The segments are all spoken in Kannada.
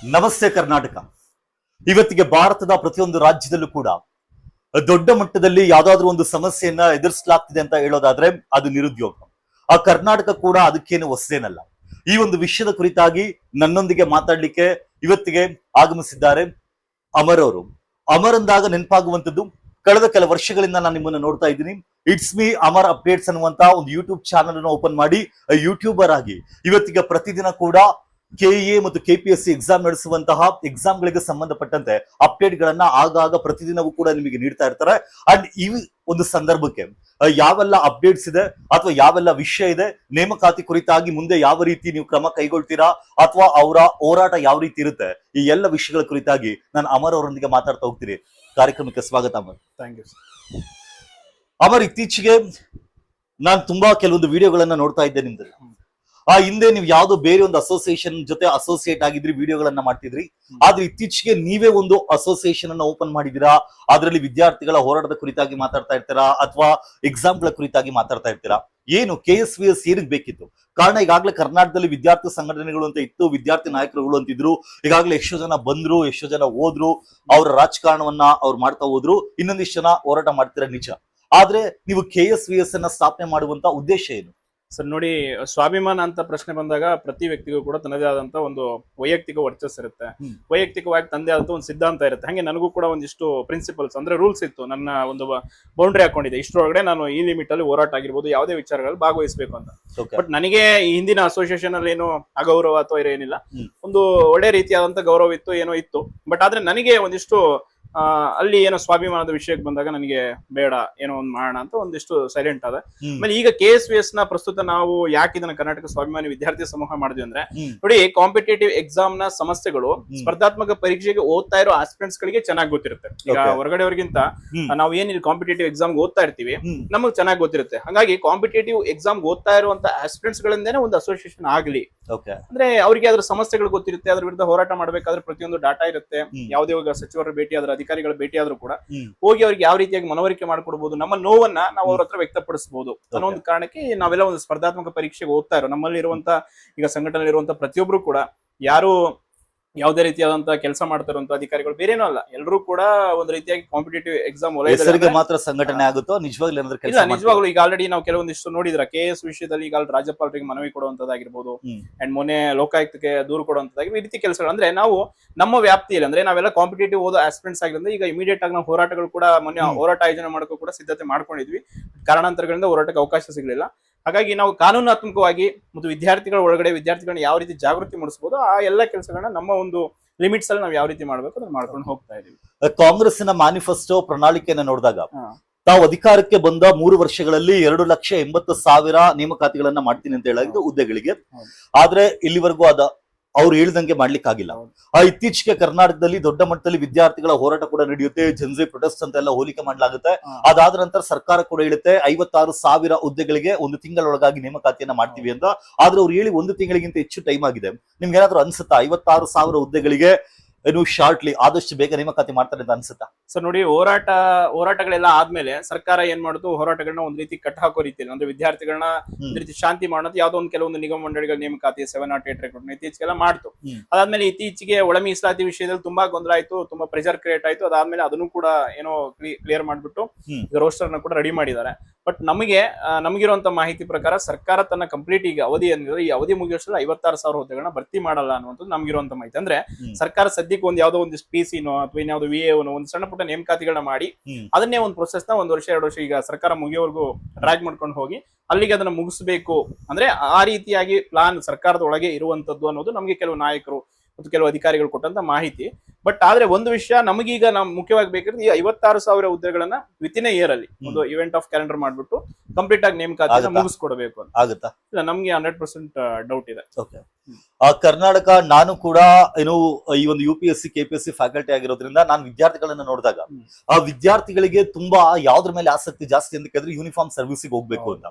ನಮಸ್ತೆ ಕರ್ನಾಟಕ. ಇವತ್ತಿಗೆ ಭಾರತದ ಪ್ರತಿಯೊಂದು ರಾಜ್ಯದಲ್ಲೂ ಕೂಡ ದೊಡ್ಡ ಮಟ್ಟದಲ್ಲಿ ಯಾವ್ದಾದ್ರು ಒಂದು ಸಮಸ್ಯೆಯನ್ನ ಎದುರಿಸಲಾಗ್ತಿದೆ ಅಂತ ಹೇಳೋದಾದ್ರೆ ಅದು ನಿರುದ್ಯೋಗ. ಆ ಕರ್ನಾಟಕ ಕೂಡ ಅದಕ್ಕೇನು ಹೊಸದೇನಲ್ಲ. ಈ ಒಂದು ವಿಷಯದ ಕುರಿತಾಗಿ ನನ್ನೊಂದಿಗೆ ಮಾತಾಡ್ಲಿಕ್ಕೆ ಇವತ್ತಿಗೆ ಆಗಮಿಸಿದ್ದಾರೆ ಅಮರ್ ಅವರು. ಅಮರ್ ಅಂದಾಗ ನೆನಪಾಗುವಂತದ್ದು, ಕಳೆದ ಕೆಲ ವರ್ಷಗಳಿಂದ ನಾನು ನಿಮ್ಮನ್ನ ನೋಡ್ತಾ ಇದ್ದೀನಿ. ಇಟ್ಸ್ ಮೀ ಅಮರ್ ಅಪ್ಡೇಟ್ಸ್ ಅನ್ನುವಂತ ಒಂದು ಯೂಟ್ಯೂಬ್ ಚಾನಲ್ ಅನ್ನು ಓಪನ್ ಮಾಡಿ ಯೂಟ್ಯೂಬರ್ ಆಗಿ ಇವತ್ತಿಗೆ ಪ್ರತಿದಿನ ಕೂಡ ಕೆಇಎ ಮತ್ತು ಕೆಪಿಎಸ್ಸಿ ಎಕ್ಸಾಮ್ ನಡೆಸುವಂತಹ ಎಕ್ಸಾಮ್ ಗಳಿಗೆ ಸಂಬಂಧಪಟ್ಟಂತೆ ಅಪ್ಡೇಟ್ ಗಳನ್ನ ಆಗಾಗ ಪ್ರತಿದಿನವೂ ಕೂಡ ನಿಮಗೆ ನೀಡ್ತಾ ಇರ್ತಾರೆ. ಅಂಡ್ ಈ ಒಂದು ಸಂದರ್ಭಕ್ಕೆ ಯಾವೆಲ್ಲ ಅಪ್ಡೇಟ್ಸ್ ಇದೆ ಅಥವಾ ಯಾವೆಲ್ಲ ವಿಷಯ ಇದೆ, ನೇಮಕಾತಿ ಕುರಿತಾಗಿ ಮುಂದೆ ಯಾವ ರೀತಿ ನೀವು ಕ್ರಮ ಕೈಗೊಳ್ತೀರಾ ಅಥವಾ ಅವರ ಹೋರಾಟ ಯಾವ ರೀತಿ ಇರುತ್ತೆ, ಈ ಎಲ್ಲ ವಿಷಯಗಳ ಕುರಿತಾಗಿ ನಾನು ಅಮರ್ ಅವರೊಂದಿಗೆ ಮಾತಾಡ್ತಾ ಹೋಗ್ತೀನಿ. ಕಾರ್ಯಕ್ರಮಕ್ಕೆ ಸ್ವಾಗತ ಅಮರ್. Thank you. ಅಮರ್, ಇತ್ತೀಚೆಗೆ ನಾನು ತುಂಬಾ ಕೆಲವೊಂದು ವಿಡಿಯೋಗಳನ್ನ ನೋಡ್ತಾ ಇದ್ದೆ ನಿಮ್ದು. ಆ ಹಿಂದೆ ನೀವು ಯಾವ್ದೋ ಬೇರೆ ಒಂದು ಅಸೋಸಿಯೇಷನ್ ಜೊತೆ ಅಸೋಸಿಯೇಟ್ ಆಗಿದ್ರಿ, ವಿಡಿಯೋಗಳನ್ನ ಮಾಡ್ತಿದ್ರಿ. ಆದ್ರೆ ಇತ್ತೀಚೆಗೆ ನೀವೇ ಒಂದು ಅಸೋಸಿಯೇಷನ್ ಅನ್ನ ಓಪನ್ ಮಾಡಿದೀರಾ. ಅದರಲ್ಲಿ ವಿದ್ಯಾರ್ಥಿಗಳ ಹೋರಾಟದ ಕುರಿತಾಗಿ ಮಾತಾಡ್ತಾ ಇರ್ತೀರಾ ಅಥವಾ ಎಕ್ಸಾಮ್ಗಳ ಕುರಿತಾಗಿ ಮಾತಾಡ್ತಾ ಇರ್ತೀರಾ. ಏನು KSVS ಏನಕ್ಕೆ ಬೇಕಿತ್ತು? ಕಾರಣ, ಈಗಾಗಲೇ ಕರ್ನಾಟಕದಲ್ಲಿ ವಿದ್ಯಾರ್ಥಿ ಸಂಘಟನೆಗಳು ಅಂತ ಇತ್ತು, ವಿದ್ಯಾರ್ಥಿ ನಾಯಕರುಗಳು ಅಂತಿದ್ರು. ಈಗಾಗಲೇ ಎಷ್ಟೋ ಜನ ಬಂದ್ರು, ಎಷ್ಟೋ ಜನ ಹೋದ್ರು, ಅವರ ರಾಜಕಾರಣವನ್ನ ಅವ್ರು ಮಾಡ್ತಾ ಹೋದ್ರು. ಇನ್ನೊಂದಿಷ್ಟು ಜನ ಹೋರಾಟ ಮಾಡ್ತೀರಾ ನಿಜ. ಆದ್ರೆ ನೀವು KSVS ಅನ್ನ ಸ್ಥಾಪನೆ ಮಾಡುವಂತ ಉದ್ದೇಶ ಏನು? ಸರ್ ನೋಡಿ, ಸ್ವಾಭಿಮಾನ ಅಂತ ಪ್ರಶ್ನೆ ಬಂದಾಗ ಪ್ರತಿ ವ್ಯಕ್ತಿಗೂ ಕೂಡ ತನ್ನದೇ ಆದಂತ ಒಂದು ವೈಯಕ್ತಿಕ ವರ್ಚಸ್ ಇರುತ್ತೆ. ವೈಯಕ್ತಿಕವಾಗಿ ತಂದೆ ಆದಂತ ಒಂದು ಸಿದ್ಧಾಂತ ಇರುತ್ತೆ. ಹಾಗೆ ನನಗೂ ಕೂಡ ಒಂದಿಷ್ಟು ಪ್ರಿನ್ಸಿಪಲ್ಸ್ ಅಂದ್ರೆ ರೂಲ್ಸ್ ಇತ್ತು. ನನ್ನ ಒಂದು ಬೌಂಡ್ರಿ ಹಾಕೊಂಡಿದೆ, ಇಷ್ಟರೊಳಗಡೆ ನಾನು ಈ ಲಿಮಿಟ್ ಅಲ್ಲಿ ಹೋರಾಟ ಆಗಿರ್ಬೋದು, ಯಾವುದೇ ವಿಚಾರಗಳಲ್ಲಿ ಭಾಗವಹಿಸಬೇಕು ಅಂತ. ಬಟ್ ನನಗೆ ಈ ಹಿಂದಿನ ಅಸೋಸಿಯೇಷನ್ ಅಲ್ಲಿ ಏನು ಅಗೌರವ ಅಥವಾ ಏನಿಲ್ಲ, ಒಂದು ಒಳ್ಳೆ ರೀತಿಯಾದಂತ ಗೌರವ ಇತ್ತು, ಏನೋ ಇತ್ತು. ಬಟ್ ಆದ್ರೆ ನನಗೆ ಒಂದಿಷ್ಟು ಅಲ್ಲಿ ಏನೋ ಸ್ವಾಭಿಮಾನದ ವಿಷಯಕ್ಕೆ ಬಂದಾಗ ನನಗೆ ಬೇಡ, ಏನೋ ಒಂದು ಮಾಡೋಣ ಅಂತ ಒಂದಿಷ್ಟು ಸೈಲೆಂಟ್ ಆದ. ಆಮೇಲೆ ಈಗ KSVS ನ ಪ್ರಸ್ತುತ ನಾವು ಯಾಕೆ ಇದನ್ನ ಕರ್ನಾಟಕ ಸ್ವಾಭಿಮಾನಿ ವಿದ್ಯಾರ್ಥಿ ಸಮೂಹ ಮಾಡಿದ್ವಿ ಅಂದ್ರೆ, ನೋಡಿ, ಕಾಂಪಿಟೇಟಿವ್ ಎಕ್ಸಾಮ್ ನ ಸಮಸ್ಯೆಗಳು ಸ್ಪರ್ಧಾತ್ಮಕ ಪರೀಕ್ಷೆಗೆ ಓದ್ತಾ ಇರೋ ಆಸ್ಪಿರೆಂಟ್ಸ್ ಗಳಿಗೆ ಚೆನ್ನಾಗಿ ಗೊತ್ತಿರುತ್ತೆ. ಈಗ ಹೊರಗಡೆವರಿಗಿಂತ ನಾವು ಏನ್ ಇಲ್ಲಿ ಕಾಂಪಿಟೇಟಿವ್ ಎಕ್ಸಾಮ್ ಓದ್ತಾ ಇರ್ತೀವಿ, ನಮಗೆ ಚೆನ್ನಾಗಿ ಗೊತ್ತಿರುತ್ತೆ. ಹಾಗಾಗಿ ಕಾಂಪಿಟೇಟಿವ್ ಎಕ್ಸಾಮ್ ಓದ್ತಾ ಇರುವಂತ ಆಸ್ಪಿರೆಂಟ್ಸ್ ಗಳಿಂದಾನೆ ಒಂದು ಅಸೋಸಿಯೇಷನ್ ಆಗ್ಲಿ ಅಂದ್ರೆ ಅವರಿಗೆ ಅದ್ರ ಸಮಸ್ಯೆಗಳು ಗೊತ್ತಿರುತ್ತೆ, ಅದ್ರ ವಿರುದ್ಧ ಹೋರಾಟ ಮಾಡ್ಬೇಕಾದ್ರೆ ಪ್ರತಿಯೊಂದು ಡಾಟಾ ಇರುತ್ತೆ. ಯಾವುದೇ ಅಧಿಕಾರಿಗಳ ಭೇಟಿ ಆದ್ರೆ ಅಧಿಕಾರಿಗಳ ಭೇಟಿ ಆದ್ರೂ ಕೂಡ ಹೋಗಿ ಅವ್ರಿಗೆ ಯಾವ ರೀತಿಯಾಗಿ ಮನವರಿಕೆ ಮಾಡ್ಕೊಡ್ಬಹುದು, ನಮ್ಮ ನೋವನ್ನ ನಾವು ಅವ್ರ ಹತ್ರ ವ್ಯಕ್ತಪಡಿಸಬಹುದು ಅನ್ನೋ ಒಂದು ಕಾರಣಕ್ಕೆ ನಾವೆಲ್ಲ ಒಂದು ಸ್ಪರ್ಧಾತ್ಮಕ ಪರೀಕ್ಷೆಗೆ ಓದ್ತಾ ಇರೋ ನಮ್ಮಲ್ಲಿ ಇರುವಂತ ಈಗ ಸಂಘಟನೆ ಇರುವಂತ ಪ್ರತಿಯೊಬ್ರು ಕೂಡ ಯಾರು ಯಾವುದೇ ರೀತಿಯಾದಂತಹ ಕೆಲಸ ಮಾಡ್ತಾ ಇರುವಂತ ಅಧಿಕಾರಿಗಳು ಬೇರೇನೂ ಅಲ್ಲ, ಎಲ್ಲರೂ ಕೂಡ ಒಂದು ರೀತಿಯಾಗಿ ಕಾಂಪಿಟೇಟಿವ್ ಎಕ್ಸಾಮ್ ವಲಯದಲ್ಲಿ ಮಾತ್ರ ಸಂಘಟನೆ ಆಗುತ್ತೋ ನಿಜವಾಗ್ಲೂ ಇಲ್ಲ. ನಿಜವಾಗ್ಲೂ ಈಗ ಆಲ್ರೆಡಿ ನಾವು ಕೆಲವೊಂದಿಷ್ಟು ನೋಡಿದ್ರ KS ವಿಷಯದಲ್ಲಿ ಈಗ ರಾಜ್ಯಪಾಲರಿಗೆ ಮನವಿ ಕೊಡುವಂತದ್ದಾಗಿರ್ಬೋದು, ಅಂಡ್ ಮೊನ್ನೆ ಲೋಕಾಯುಕ್ತಕ್ಕೆ ದೂರು ಕೊಡುವಂತದ್ದಾಗಿ ಈ ರೀತಿ ಕೆಲಸಗಳು ಅಂದ್ರೆ ನಾವು ನಮ್ಮ ವ್ಯಾಪ್ತಿಯಲ್ಲಿ ಅಂದ್ರೆ ನಾವೆಲ್ಲ ಕಾಂಪಿಟೇಟಿವ್ ಓದೋ ಆಸ್ಪಿರೆಂಟ್ಸ್ ಆಗಿರೋದ್ರಿಂದ ಈಗ ಇಮಿಡಿಯೇಟ್ ಆಗಿ ನಾವು ಹೋರಾಟಗಳು ಕೂಡ ಮೊನ್ನೆ ಹೋರಾಟ ಆಯೋಜನೆ ಮಾಡೋಕ್ಕೂ ಕೂಡ ಸಿದ್ಧತೆ ಮಾಡ್ಕೊಂಡಿದ್ವಿ. ಕಾರಣಾಂತರಗಳಿಂದ ಹೋರಾಟಕ್ಕೆ ಅವಕಾಶ ಸಿಗಲಿಲ್ಲ. ಹಾಗಾಗಿ ನಾವು ಕಾನೂನಾತ್ಮಕವಾಗಿ ಮತ್ತು ವಿದ್ಯಾರ್ಥಿಗಳ ಒಳಗಡೆ ವಿದ್ಯಾರ್ಥಿಗಳನ್ನ ಯಾವ ರೀತಿ ಜಾಗೃತಿ ಮೂಡಿಸಬಹುದು ಆ ಎಲ್ಲ ಕೆಲಸಗಳನ್ನ ನಮ್ಮ ಒಂದು ಲಿಮಿಟ್ಸ್ ಅಲ್ಲಿ ನಾವು ಯಾವ ರೀತಿ ಮಾಡ್ಬೇಕು ಅದನ್ನ ಮಾಡ್ಕೊಂಡು ಹೋಗ್ತಾ ಇದೀವಿ. ಕಾಂಗ್ರೆಸ್ಸಿನ ಮ್ಯಾನಿಫೆಸ್ಟೋ ಪ್ರಣಾಳಿಕೆಯನ್ನು ನೋಡಿದಾಗ ತಾವು ಅಧಿಕಾರಕ್ಕೆ ಬಂದ 3 ವರ್ಷಗಳಲ್ಲಿ 2,80,000 ನೇಮಕಾತಿಗಳನ್ನ ಮಾಡ್ತೀನಿ ಅಂತ ಹೇಳಿದ್ದು ಹುದ್ದೆಗಳಿಗೆ. ಆದ್ರೆ ಇಲ್ಲಿವರೆಗೂ ಅವ್ರು ಹೇಳಿದಂಗೆ ಮಾಡ್ಲಿಕ್ಕಾಗಿಲ್ಲ. ಇತ್ತೀಚೆಗೆ ಕರ್ನಾಟಕದಲ್ಲಿ ದೊಡ್ಡ ಮಟ್ಟದಲ್ಲಿ ವಿದ್ಯಾರ್ಥಿಗಳ ಹೋರಾಟ ಕೂಡ ನಡೆಯುತ್ತೆ, ಜನ್ಜೆ ಪ್ರೊಟೆಸ್ಟ್ ಅಂತ ಎಲ್ಲ ಹೋಲಿಕೆ ಮಾಡಲಾಗುತ್ತೆ. ಅದಾದ ನಂತರ ಸರ್ಕಾರ ಕೂಡ ಹೇಳುತ್ತೆ 56,000 ಹುದ್ದೆಗಳಿಗೆ 1 ತಿಂಗಳೊಳಗಾಗಿ ನೇಮಕಾತಿಯನ್ನ ಮಾಡ್ತೀವಿ ಅಂತ. ಆದ್ರೆ ಅವ್ರು ಹೇಳಿ 1 ತಿಂಗಳಿಗಿಂತ ಹೆಚ್ಚು ಟೈಮ್ ಆಗಿದೆ. ನಿಮ್ಗೆ ಏನಾದ್ರು ಅನ್ಸುತ್ತಾ 56,000 ಹುದ್ದೆಗಳಿಗೆ ಶಾರ್ಟ್ಲಿ ಆದಷ್ಟು ಬೇಗ ನೇಮಕಾತಿ ಮಾಡ್ತಾರೆ ಅಂತ ಅನ್ಸುತ್ತಾ? ಸರ್ ನೋಡಿ, ಹೋರಾಟಗಳೆಲ್ಲ ಆದ್ಮೇಲೆ ಸರ್ಕಾರ ಏನ್ ಮಾಡುದು, ಹೋರಾಟಗಳನ್ನ ಒಂದ್ ರೀತಿ ಕಟ್ ಹಾಕೋ ರೀತಿಯಲ್ಲಿ ಅಂದ್ರೆ ವಿದ್ಯಾರ್ಥಿಗಳನ್ನ ಒಂದ್ ರೀತಿ ಶಾಂತಿ ಮಾಡೋದು ಯಾವ್ದೋ ಒಂದು ಕೆಲವೊಂದು ನಿಗಮ ಮಂಡಳಿಗಳ ನೇಮಕಾತಿ 708 ರೆಕಾರ್ಡ್ ಇತ್ತೀಚೆಗೆಲ್ಲ ಮಾಡ್ತು. ಅದಾದ್ಮೇಲೆ ಇತ್ತೀಚೆಗೆ ಒಳ ಮೀಸಲಾತಿ ವಿಷಯದಲ್ಲಿ ತುಂಬಾ ಗೊಂದಲ ಆಯ್ತು, ತುಂಬಾ ಪ್ರೆಷರ್ ಕ್ರಿಯೇಟ್ ಆಯ್ತು. ಅದಾದ್ಮೇಲೆ ಅದನ್ನು ಕೂಡ ಏನೋ ಕ್ಲಿಯರ್ ಮಾಡ್ಬಿಟ್ಟು ಈಗ ರೋಸ್ಟರ್ ನ ಕೂಡ ರೆಡಿ ಮಾಡಿದ್ದಾರೆ. ಬಟ್ ನಮಗಿರುವಂತ ಮಾಹಿತಿ ಪ್ರಕಾರ ಸರ್ಕಾರ ತನ್ನ ಕಂಪ್ಲೀಟ್ ಈಗ ಅವಧಿ ಏನಿದೆ ಈ ಅವಧಿ ಮುಗಿಯೋಷ್ಟ್ರಲ್ಲಿ 56,000 ಹುದ್ದೆಗಳನ್ನ ಭರ್ತಿ ಮಾಡಲ್ಲ ಅನ್ನುವಂಥದ್ದು ನಮಗಿರುವಂತ ಮಾಹಿತಿ. ಅಂದ್ರೆ ಸರ್ಕಾರ ಸದ್ಯಕ್ಕೆ ಒಂದ್ ಯಾವ್ದೋ ಒಂದಿಷ್ಟು PC-ನೋ ಅಥವಾ ಇನ್ಯಾವುದೋ VA-ನೋ ಒಂದು ಸಣ್ಣ ಪುಟ್ಟ ನೇಮಕಾತಿಗಳನ್ನ ಮಾಡಿ ಅದನ್ನೇ ಒಂದು ಪ್ರೊಸೆಸ್ ನ 1 ವರ್ಷ 2 ವರ್ಷ ಈಗ ಸರ್ಕಾರ ಮುಗಿಯೋವರೆಗೂ ಡ್ರ್ಯಾಗ್ ಮಾಡ್ಕೊಂಡು ಹೋಗಿ ಅಲ್ಲಿಗೆ ಅದನ್ನ ಮುಗಿಸ್ಬೇಕು ಅಂದ್ರೆ ಆ ರೀತಿಯಾಗಿ ಪ್ಲಾನ್ ಸರ್ಕಾರದ ಒಳಗೆ ಇರುವಂತದ್ದು ಅನ್ನೋದು ನಮಗೆ ಕೆಲವು ನಾಯಕರು ಮತ್ತು ಕೆಲವು ಅಧಿಕಾರಿಗಳು ಕೊಟ್ಟಂತ ಮಾಹಿತಿ. ಬಟ್ ಆದ್ರೆ ಒಂದು ವಿಷಯ ನಮಗೀಗ ಮುಖ್ಯವಾಗಿ ಬೇಕಿರೋದು ಈ 56,000 ಹುದ್ದೆಗಳನ್ನ ವಿತಿನ್ ಎ ಇಯರ್ ಅಲ್ಲಿ ಒಂದು ಇವೆಂಟ್ ಆಫ್ ಕ್ಯಾಲೆಂಡರ್ ಮಾಡ್ಬಿಟ್ಟು ಕಂಪ್ಲೀಟ್ ಆಗಿ ನೇಮಕಾತಿ ಮುಗಿಸ್ಕೊಡ್ಬೇಕು ಅಂತ. ಆಗುತ್ತಾ? ಇಲ್ಲ, ನಮ್ಗೆ 100% ಡೌಟ್ ಇದೆ. ಕರ್ನಾಟಕ, ನಾನು ಕೂಡ ಏನು ಈ ಒಂದು UPSC KPSC ಫ್ಯಾಕಲ್ಟಿ ಆಗಿರೋದ್ರಿಂದ ನಾನು ವಿದ್ಯಾರ್ಥಿಗಳನ್ನ ನೋಡಿದಾಗ ಆ ವಿದ್ಯಾರ್ಥಿಗಳಿಗೆ ತುಂಬಾ ಯಾವ್ದ್ರ ಮೇಲೆ ಆಸಕ್ತಿ ಜಾಸ್ತಿ ಅಂತ ಕೇಳಿದ್ರೆ ಯೂನಿಫಾರ್ಮ್ ಸರ್ವಿಸ್ಗೆ ಹೋಗ್ಬೇಕು ಅಂತ.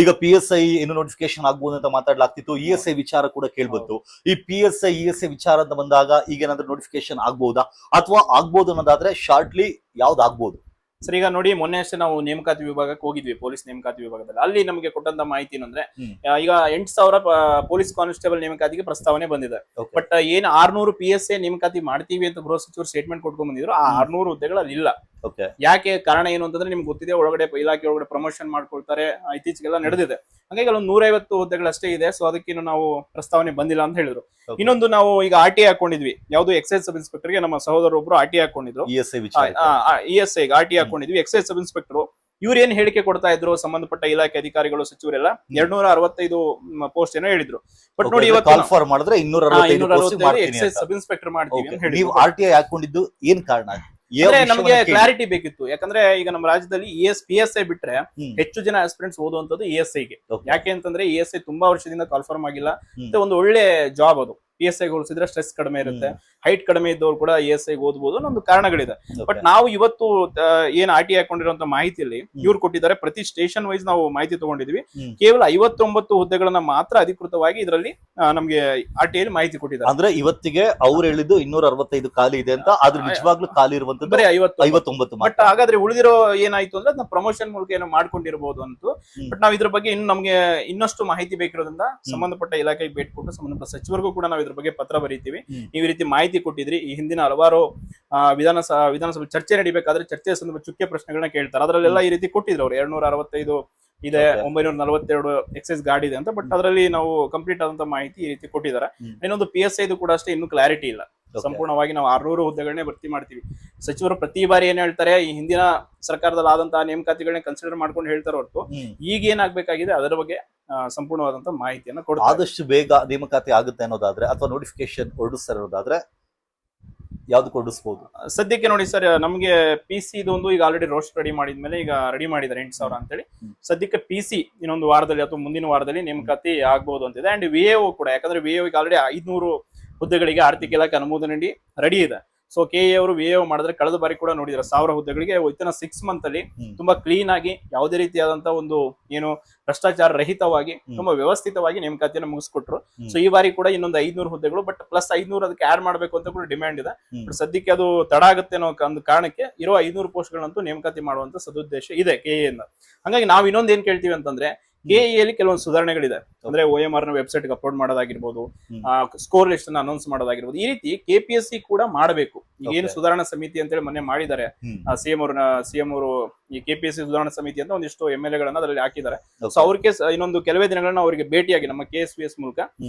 ಈಗ PSI ಏನು ನೋಟಿಫಿಕೇಶನ್ ಆಗ್ಬೋದು ಅಂತ ಮಾತಾಡ್ಲಾಗ್ತಿತ್ತು, ESI ವಿಚಾರ ಕೂಡ ಕೇಳ್ಬಂತು. ಈ PSI ESI ವಿಚಾರ ಅಂತ ಬಂದಾಗ ಈಗ ಏನಾದ್ರೂ ನೋಟಿಫಿಕೇಶನ್ ಆಗ್ಬಹುದಾ ಅಥವಾ ಆಗ್ಬೋದು ಅನ್ನೋದಾದ್ರೆ ಶಾರ್ಟ್ಲಿ ಯಾವ್ದು ಆಗ್ಬೋದು? ಸರ್ ಈಗ ನೋಡಿ ಮೊನ್ನೆ ಅಷ್ಟೇ ನಾವು ನೇಮಕಾತಿ ವಿಭಾಗಕ್ಕೆ ಹೋಗಿದ್ವಿ, ಪೊಲೀಸ್ ನೇಮಕಾತಿ ವಿಭಾಗದಲ್ಲಿ. ಅಲ್ಲಿ ನಮಗೆ ಕೊಟ್ಟಂತ ಮಾಹಿತಿ ಏನಂದ್ರೆ ಈಗ 8,000 ಪೊಲೀಸ್ ಕಾನ್ಸ್ಟೇಬಲ್ ನೇಮಕಾತಿಗೆ ಪ್ರಸ್ತಾವನೆ ಬಂದಿದೆ. ಬಟ್ ಏನ್ 600 PSA ನೇಮಕಾತಿ ಮಾಡ್ತೀವಿ ಅಂತ ಗೃಹ ಸಚಿವರು ಸ್ಟೇಟ್ಮೆಂಟ್ ಕೊಟ್ಕೊಂಡ್ ಬಂದಿದ್ರು, ಆ 600 ಹುದ್ದೆಗಳು ಅಲ್ಲಿ ಇಲ್ಲ. ಯಾಕೆ ಕಾರಣ ಏನು ಅಂತಂದ್ರೆ ನಿಮ್ಗೆ ಗೊತ್ತಿದೆ, ಒಳಗಡೆ ಇಲಾಖೆ ಒಳಗಡೆ ಪ್ರಮೋಷನ್ ಮಾಡ್ಕೊಳ್ತಾರೆ, ಇತ್ತೀಚೆಗೆಲ್ಲ ನಡೆದಿದೆ. ಹಾಗಾಗಿ ಅಲ್ಲಿ 150 ಹುದ್ದೆಗಳಷ್ಟೇ ಇದೆ. ಸೊ ಅದಕ್ಕೇನು ನಾವು ಪ್ರಸ್ತಾವನೆ ಬಂದಿಲ್ಲ ಅಂತ ಹೇಳಿದ್ರು. ಇನ್ನೊಂದು ನಾವು ಈಗ RTI ಹಾಕೊಂಡಿದ್ವಿ, ಯಾವ್ದು ಎಕ್ಸೈಸ್ ಸಬ್ ಇನ್ಸ್ಪೆಕ್ಟರ್ ಗೆ ನಮ್ಮ ಸಹೋದರೊಬ್ರು RTI ಹಾಕೊಂಡಿದ್ರು, ESI RTI ಹಾಕೊಂಡಿದ್ವಿ. ಎಕ್ಸೈಸ್ ಸಬ್ ಇನ್ಸ್ಪೆಕ್ಟರ್ ಇವ್ರು ಏನ್ ಹೇಳಿಕೆ ಕೊಡ್ತಾ ಇದ್ರು, ಸಂಬಂಧಪಟ್ಟ ಇಲಾಖೆ ಅಧಿಕಾರಿಗಳು ಸಚಿವರೆಲ್ಲ 265 ಪೋಸ್ಟ್ ಏನೋ ಹೇಳಿದ್ರು. ಬಟ್ ನೋಡಿ ಇವತ್ತು ಮಾಡಿದ್ರೆ 265 ಎಕ್ಸೈಸ್ ಸಬ್ ಇನ್ಸ್ಪೆಕ್ಟರ್ ಮಾಡ್ತೀವಿ ಅಂತ ಹೇಳಿ. ನೀವು RTI ಹಾಕೊಂಡಿದ್ದು ಏನ್ ಕಾರಣ? ನಮಗೆ ಕ್ಲಾರಿಟಿ ಬೇಕಿತ್ತು. ಯಾಕಂದ್ರೆ ಈಗ ನಮ್ಮ ರಾಜ್ಯದಲ್ಲಿ PSI ಬಿಟ್ರೆ ಹೆಚ್ಚು ಜನ ಆಸ್ಪಿರೆಂಟ್ಸ್ ಓದುವಂತದ್ದು ESI ಗೆ. ಯಾಕೆ ಅಂತಂದ್ರೆ ESI ತುಂಬಾ ವರ್ಷದಿಂದ ಕಾಲ್ಫರ್ಮ್ ಆಗಿಲ್ಲ, ಮತ್ತೆ ಒಂದು ಒಳ್ಳೆ ಜಾಬ್ ಅದು. PSI ಹೋಲಿಸಿದ್ರೆ ಸ್ಟ್ರೆಸ್ ಕಡಿಮೆ ಇರುತ್ತೆ, ಹೈಟ್ ಕಡಿಮೆ ಇದ್ದವ್ರು ಕೂಡ ESI ಓದಬಹುದು ಅನ್ನೋ ಒಂದು ಕಾರಣಗಳಿದೆ. ಬಟ್ ನಾವು ಇವತ್ತು ಏನ್ RTI ಹಾಕೊಂಡಿರುವಂತ ಮಾಹಿತಿಯಲ್ಲಿ ಇವ್ರು ಕೊಟ್ಟಿದ್ದಾರೆ, ಪ್ರತಿ ಸ್ಟೇಷನ್ ವೈಸ್ ನಾವು ಮಾಹಿತಿ ತಗೊಂಡಿದ್ವಿ. ಕೇವಲ 59 ಹುದ್ದೆಗಳನ್ನ ಮಾತ್ರ ಅಧಿಕೃತವಾಗಿ ಇದರಲ್ಲಿ ನಮ್ಗೆ RTI ಮಾಹಿತಿ ಕೊಟ್ಟಿದ್ದಾರೆ. ಅಂದ್ರೆ ಇವತ್ತಿಗೆ ಅವ್ರು ಹೇಳಿದ್ದು 265 ಖಾಲಿ ಇದೆ ಅಂತ, ಆದ್ರೆ ನಿಜವಾಗ್ಲೂ ಖಾಲಿ ಇರುವಂತದ್ದು ಬರೀ 59. ಬಟ್ ಹಾಗಾದ್ರೆ ಉಳಿದಿರೋ ಏನಾಯ್ತು ಅಂದ್ರೆ ಅದನ್ನ ಪ್ರಮೋಷನ್ ಮೂಲಕ ಏನೋ ಮಾಡ್ಕೊಂಡಿರಬಹುದು ಅಂತ. ಬಟ್ ನಾವ್ ಇದ್ರ ಬಗ್ಗೆ ಇನ್ನು ನಮ್ಗೆ ಇನ್ನಷ್ಟು ಮಾಹಿತಿ ಬೇಕಿರೋದ್ರಿಂದ ಸಂಬಂಧಪಟ್ಟ ಇಲಾಖೆಗೆ ಭೇಟಿ ಕೊಟ್ಟು ಸಂಬಂಧಪಟ್ಟ ಸಚಿವರಿಗೂ ಕೂಡ ನಾವು ಇದ್ರ ಬಗ್ಗೆ ಪತ್ರ ಬರೀತೀವಿ. ನೀವು ಈ ರೀತಿ ಮಾಹಿತಿ ಕೊಟ್ಟಿದ್ರಿ, ಈ ಹಿಂದಿನ ಹಲವಾರು ವಿಧಾನಸಭೆ ಚರ್ಚೆ ನಡಿಬೇಕಾದ್ರೆ ಚರ್ಚೆ ಸಂದರ್ಭ ಚುಕ್ಕೆ ಪ್ರಶ್ನೆಗಳನ್ನ ಕೇಳ್ತಾರೆ, ಅದರಲ್ಲೆಲ್ಲ ಈ ರೀತಿ ಕೊಟ್ಟಿದ್ರು ಅವ್ರು. 265 ಇದೆ, 942 ಎಕ್ಸೈಸ್ ಗಾರ್ಡ್ ಇದೆ ಅಂತ. ಬಟ್ ಅದರಲ್ಲಿ ನಾವು ಕಂಪ್ಲೀಟ್ ಆದಂತ ಮಾಹಿತಿ ಈ ರೀತಿ ಕೊಟ್ಟಿದ್ದಾರೆ. ಇನ್ನೊಂದು PSI ಇದು ಕೂಡ ಅಷ್ಟೇ ಇನ್ನೂ ಕ್ಲಾರಿಟಿ ಇಲ್ಲ. ಸಂಪೂರ್ಣವಾಗಿ ನಾವು 600 ಹುದ್ದೆಗಳನ್ನೇ ಭರ್ತಿ ಮಾಡ್ತೀವಿ. ಸಚಿವರು ಪ್ರತಿ ಬಾರಿ ಏನ್ ಹೇಳ್ತಾರೆ, ಈ ಹಿಂದಿನ ಸರ್ಕಾರದಲ್ಲಿ ಆದಂತಹ ನೇಮಕಾತಿಗಳನ್ನ ಕನ್ಸಿಡರ್ ಮಾಡ್ಕೊಂಡು ಹೇಳ್ತಾರೆ ಹೊರತು ಈಗ ಏನಾಗಬೇಕಾಗಿದೆ ಅದರ ಬಗ್ಗೆ ಸಂಪೂರ್ಣವಾದಂತ ಮಾಹಿತಿಯನ್ನು ಕೊಡ್ತಾರೆ. ಆದಷ್ಟು ಬೇಗ ನೇಮಕಾತಿ ಆಗುತ್ತೆ ಅನ್ನೋದಾದ್ರೆ ಅಥವಾ ನೋಟಿಫಿಕೇಶನ್ ಹೊರಡಿಸ್ತಾ ಇರೋದಾದ್ರೆ ಯಾವ್ದು ಕೊಡಿಸಬಹುದು? ಸದ್ಯಕ್ಕೆ ನೋಡಿ ಸರ್, ನಮ್ಗೆ PC ಇದೊಂದು ಈಗ ಆಲ್ರೆಡಿ ರೋಸ್ಟ್ ರೆಡಿ ಮಾಡಿದ್ಮೇಲೆ ಈಗ ರೆಡಿ ಮಾಡಿದ್ದಾರೆ 8,000 ಅಂತೇಳಿ. ಸದ್ಯಕ್ಕೆ PC ಇನ್ನೊಂದು ವಾರದಲ್ಲಿ ಅಥವಾ ಮುಂದಿನ ವಾರದಲ್ಲಿ ನೇಮಕಾತಿ ಆಗ್ಬಹುದು ಅಂತಿದೆ. ಅಂಡ್ VAO ಕೂಡ, ಯಾಕಂದ್ರೆ VAO ಈಗ ಆಲ್ರೆಡಿ 500 ಹುದ್ದೆಗಳಿಗೆ ಆರ್ಥಿಕ ಇಲಾಖೆ ಅನುಮೋದನೆ ನೀಡಿ ರೆಡಿ ಇದೆ. ಸೊ KA ಅವರು VAO ಮಾಡಿದ್ರೆ ಕಳೆದ ಬಾರಿ ಕೂಡ ನೋಡಿದ್ರೆ 1000 ಹುದ್ದೆಗಳಿಗೆ ವಿತಿನ್ 6 ಮಂತ್ ಅಲ್ಲಿ ತುಂಬಾ ಕ್ಲೀನ್ ಆಗಿ ಯಾವುದೇ ರೀತಿಯಾದಂತಹ ಒಂದು ಏನು ಭ್ರಷ್ಟಾಚಾರ ರಹಿತವಾಗಿ ತುಂಬಾ ವ್ಯವಸ್ಥಿತವಾಗಿ ನೇಮಕಾತಿಯನ್ನು ಮುಗಿಸ್ಕೊಟ್ರು. ಸೊ ಈ ಬಾರಿ ಕೂಡ ಇನ್ನೊಂದು 500 ಹುದ್ದೆಗಳು, ಬಟ್ ಪ್ಲಸ್ 500 ಅದಕ್ಕೆ ಆಡ್ ಮಾಡ್ಬೇಕು ಅಂತ ಕೂಡ ಡಿಮ್ಯಾಂಡ್ ಇದೆ. ಬಟ್ ಸದ್ಯಕ್ಕೆ ಅದು ತಡ ಆಗುತ್ತೆ ಅನ್ನೋ ಒಂದು ಕಾರಣಕ್ಕೆ ಇರೋ 500 ಪೋಸ್ಟ್ ಗಳಂತೂ ನೇಮಕಾತಿ ಮಾಡುವಂತ ಸದುದ್ದೇಶ ಇದೆ KA ಇಂದ. ಹಾಗಾಗಿ ನಾವು ಇನ್ನೊಂದು ಏನ್ ಕೇಳ್ತೀವಿ ಅಂತಂದ್ರೆ, KA ಅಲ್ಲಿ ಕೆಲವೊಂದು ಸುಧಾರಣೆಗಳಿದೆ. ಅಂದ್ರೆ OMR ನ ವೆಬ್ಸೈಟ್ ಅಪ್ಲೋಡ್ ಮಾಡೋದಾಗಿರ್ಬೋದು, ಸ್ಕೋರ್ ಲಿಸ್ಟ್ ಅನ್ನು ಅನೌನ್ಸ್ ಮಾಡೋದಾಗಿರ್ಬೋದು, ಈ ರೀತಿ KPSC ಕೂಡ ಮಾಡಬೇಕು. ಈಗ ಏನು ಸುಧಾರಣಾ ಸಮಿತಿ ಅಂತೇಳಿ ಮೊನ್ನೆ ಮಾಡಿದ್ದಾರೆ ಸಿಎಂ ಅವರು, ಈ KPSC ಸುಧಾರಣಾ ಸಮಿತಿ ಅಂತ ಒಂದಿಷ್ಟು MLA ಗಳನ್ನ ಅದರಲ್ಲಿ ಹಾಕಿದ್ದಾರೆ. ಸೊ ಅವ್ರಿಗೆ ಇನ್ನೊಂದು ಕೆಲವೇ ದಿನಗಳನ್ನ ಅವರಿಗೆ ಭೇಟಿಯಾಗಿ ನಮ್ಮ KSVS ಮೂಲಕ